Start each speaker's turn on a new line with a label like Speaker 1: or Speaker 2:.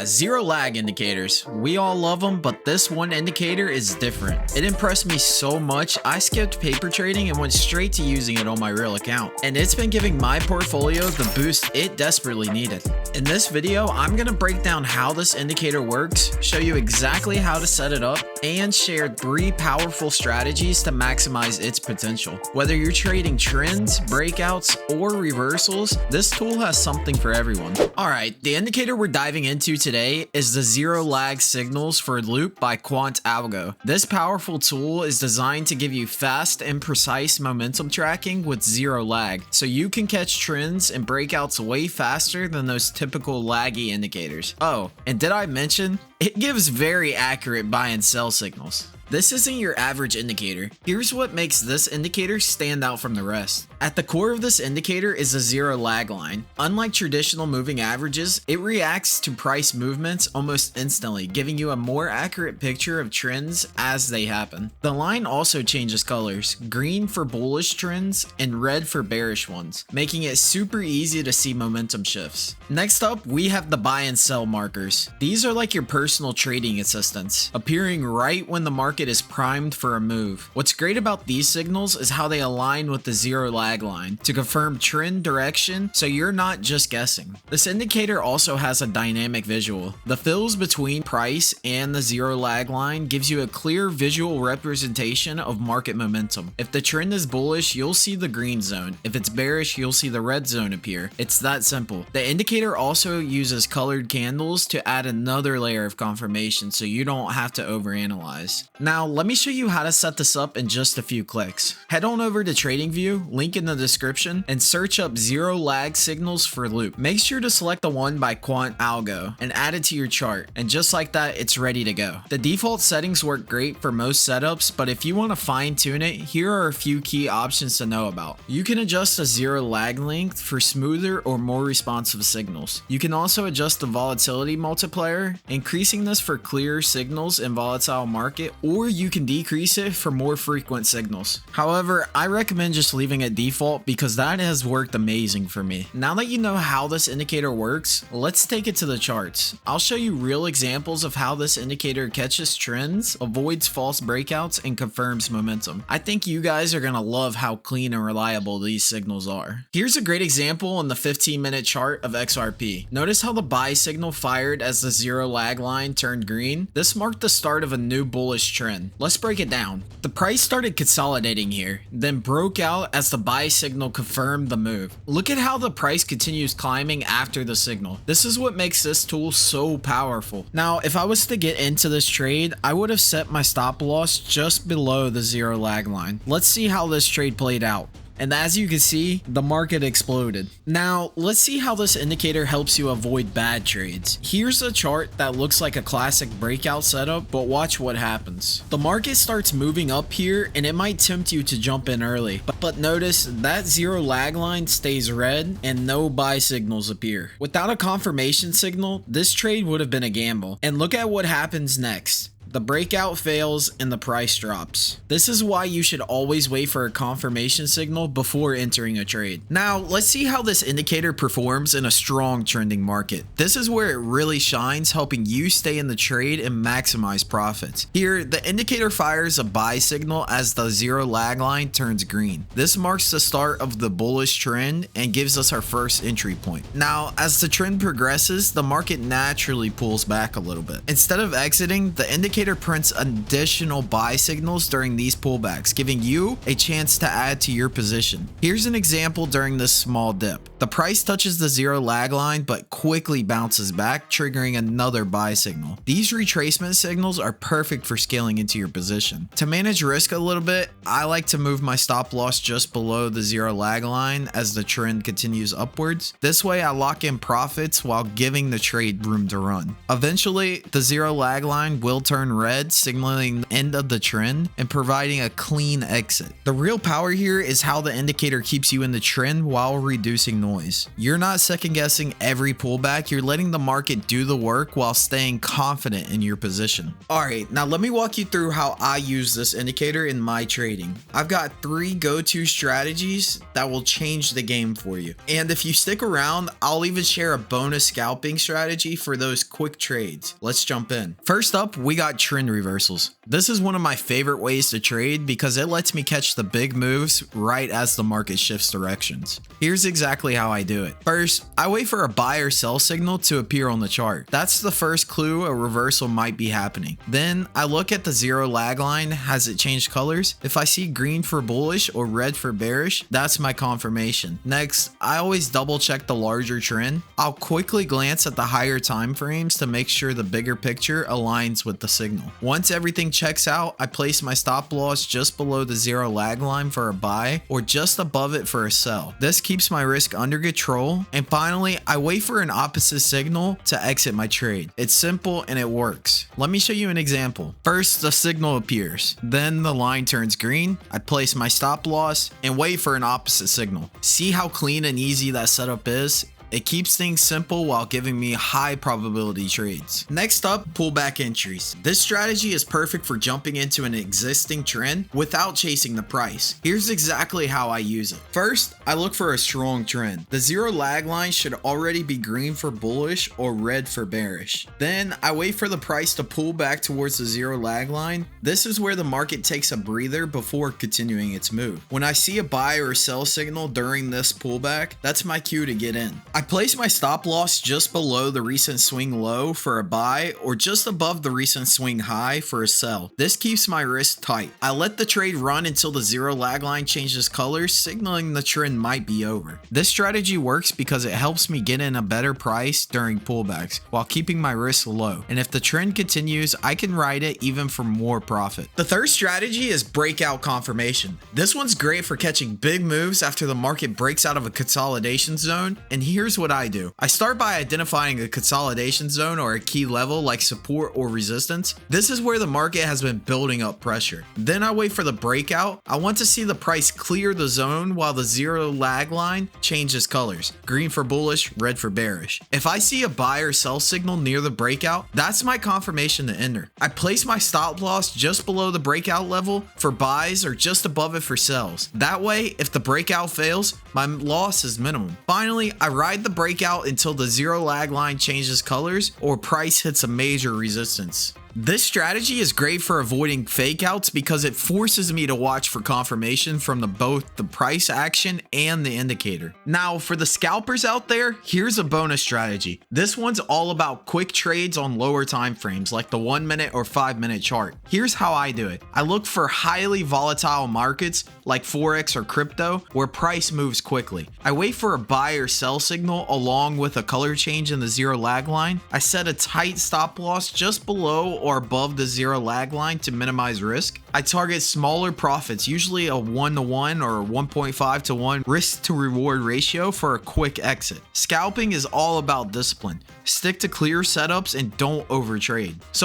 Speaker 1: Zero lag indicators. We all love them, but this one indicator is different. It impressed me so much, I skipped paper trading and went straight to using it on my real account. And it's been giving my portfolio the boost it desperately needed. In this video, I'm going to break down how this indicator works, show you exactly how to set it up, and share 3 powerful strategies to maximize its potential. Whether you're trading trends, breakouts, or reversals, this tool has something for everyone. Alright, the indicator we're diving into today is the Zero Lag Signals for Loop by Quant Algo. This powerful tool is designed to give you fast and precise momentum tracking with zero lag, so you can catch trends and breakouts way faster than those typical laggy indicators. Oh, and did I mention, it gives very accurate buy and sell signals. This isn't your average indicator. Here's what makes this indicator stand out from the rest. At the core of this indicator is a zero lag line. Unlike traditional moving averages, it reacts to price movements almost instantly, giving you a more accurate picture of trends as they happen. The line also changes colors, green for bullish trends and red for bearish ones, making it super easy to see momentum shifts. Next up, we have the buy and sell markers. These are like your personal trading assistants, appearing right when the market is primed for a move. What's great about these signals is how they align with the zero lag line to confirm trend direction, so you're not just guessing. This indicator also has a dynamic visual. The fills between price and the zero lag line gives you a clear visual representation of market momentum. If the trend is bullish, you'll see the green zone. If it's bearish, you'll see the red zone appear. It's that simple. The indicator also uses colored candles to add another layer of confirmation, so you don't have to overanalyze. Now, let me show you how to set this up in just a few clicks. Head on over to TradingView, link in the description, and search up Zero Lag Signals for Loop. Make sure to select the one by Quant Algo and add it to your chart, and just like that, it's ready to go. The default settings work great for most setups, but if you want to fine tune it, here are a few key options to know about. You can adjust the zero lag length for smoother or more responsive signals. You can also adjust the volatility multiplier, increasing this for clearer signals in volatile market, or you can decrease it for more frequent signals. However, I recommend just leaving it default because that has worked amazing for me. Now that you know how this indicator works, let's take it to the charts. I'll show you real examples of how this indicator catches trends, avoids false breakouts, and confirms momentum. I think you guys are gonna love how clean and reliable these signals are. Here's a great example on the 15-minute chart of XRP. Notice how the buy signal fired as the zero lag line turned green? This marked the start of a new bullish trend. Let's break it down. The price started consolidating here, then broke out as the buy signal confirmed the move. Look at how the price continues climbing after the signal. This is what makes this tool so powerful. Now, if I was to get into this trade, I would have set my stop loss just below the zero lag line. Let's see how this trade played out. And as you can see, the market exploded. Now, let's see how this indicator helps you avoid bad trades. Here's a chart that looks like a classic breakout setup, but watch what happens. The market starts moving up here, and it might tempt you to jump in early. But notice that zero lag line stays red, and no buy signals appear. Without a confirmation signal, this trade would have been a gamble. And look at what happens next. The breakout fails and the price drops. This is why you should always wait for a confirmation signal before entering a trade. Now, let's see how this indicator performs in a strong trending market. This is where it really shines, helping you stay in the trade and maximize profits. Here, the indicator fires a buy signal as the zero lag line turns green. This marks the start of the bullish trend and gives us our first entry point. Now, as the trend progresses, the market naturally pulls back a little bit. Instead of exiting, the indicator prints additional buy signals during these pullbacks, giving you a chance to add to your position. Here's an example during this small dip. The price touches the zero lag line but quickly bounces back, triggering another buy signal. These retracement signals are perfect for scaling into your position. To manage risk a little bit, I like to move my stop loss just below the zero lag line as the trend continues upwards. This way I lock in profits while giving the trade room to run. Eventually, the zero lag line will turn turn red, signaling the end of the trend and providing a clean exit. The real power here is how the indicator keeps you in the trend while reducing noise. You're not second guessing every pullback, you're letting the market do the work while staying confident in your position. Alright, now let me walk you through how I use this indicator in my trading. I've got 3 go-to strategies that will change the game for you. And if you stick around, I'll even share a bonus scalping strategy for those quick trades. Let's jump in. First up, we got trend reversals. This is one of my favorite ways to trade because it lets me catch the big moves right as the market shifts directions. Here's exactly how I do it. First, I wait for a buy or sell signal to appear on the chart. That's the first clue a reversal might be happening. Then I look at the 0 lag line. Has it changed colors? If I see green for bullish or red for bearish, that's my confirmation. Next, I always double check the larger trend. I'll quickly glance at the higher time frames to make sure the bigger picture aligns with the signal. Once everything checks out, I place my stop loss just below the 0 lag line for a buy or just above it for a sell. This keeps my risk under control. And finally, I wait for an opposite signal to exit my trade. It's simple and it works. Let me show you an example. First, the signal appears. Then the line turns green. I place my stop loss and wait for an opposite signal. See how clean and easy that setup is? It keeps things simple while giving me high probability trades. Next up, pullback entries. This strategy is perfect for jumping into an existing trend without chasing the price. Here's exactly how I use it. First, I look for a strong trend. The 0 lag line should already be green for bullish or red for bearish. Then I wait for the price to pull back towards the 0 lag line. This is where the market takes a breather before continuing its move. When I see a buy or sell signal during this pullback, that's my cue to get in. I place my stop loss just below the recent swing low for a buy or just above the recent swing high for a sell. This keeps my risk tight. I let the trade run until the 0 lag line changes colors, signaling the trend might be over. This strategy works because it helps me get in a better price during pullbacks while keeping my risk low. And if the trend continues, I can ride it even for more profit. The third strategy is breakout confirmation. This one's great for catching big moves after the market breaks out of a consolidation zone. And here's what I do. I start by identifying a consolidation zone or a key level like support or resistance. This is where the market has been building up pressure. Then I wait for the breakout. I want to see the price clear the zone while the 0 lag line changes colors. Green for bullish, red for bearish. If I see a buy or sell signal near the breakout, that's my confirmation to enter. I place my stop loss just below the breakout level for buys or just above it for sells. That way, if the breakout fails, my loss is minimum. Finally, I ride the breakout until the 0 lag line changes colors or price hits a major resistance. This strategy is great for avoiding fake outs because it forces me to watch for confirmation from both the price action and the indicator. Now, for the scalpers out there, here's a bonus strategy. This one's all about quick trades on lower time frames like the 1 minute or 5 minute chart. Here's how I do it. I look for highly volatile markets like Forex or crypto where price moves quickly. I wait for a buy or sell signal along with a color change in the 0 lag line. I set a tight stop loss just below or above the 0 lag line to minimize risk. I target smaller profits, usually a 1-to-1 or 1.5-to-1 risk to reward ratio for a quick exit. Scalping is all about discipline. Stick to clear setups and don't overtrade. So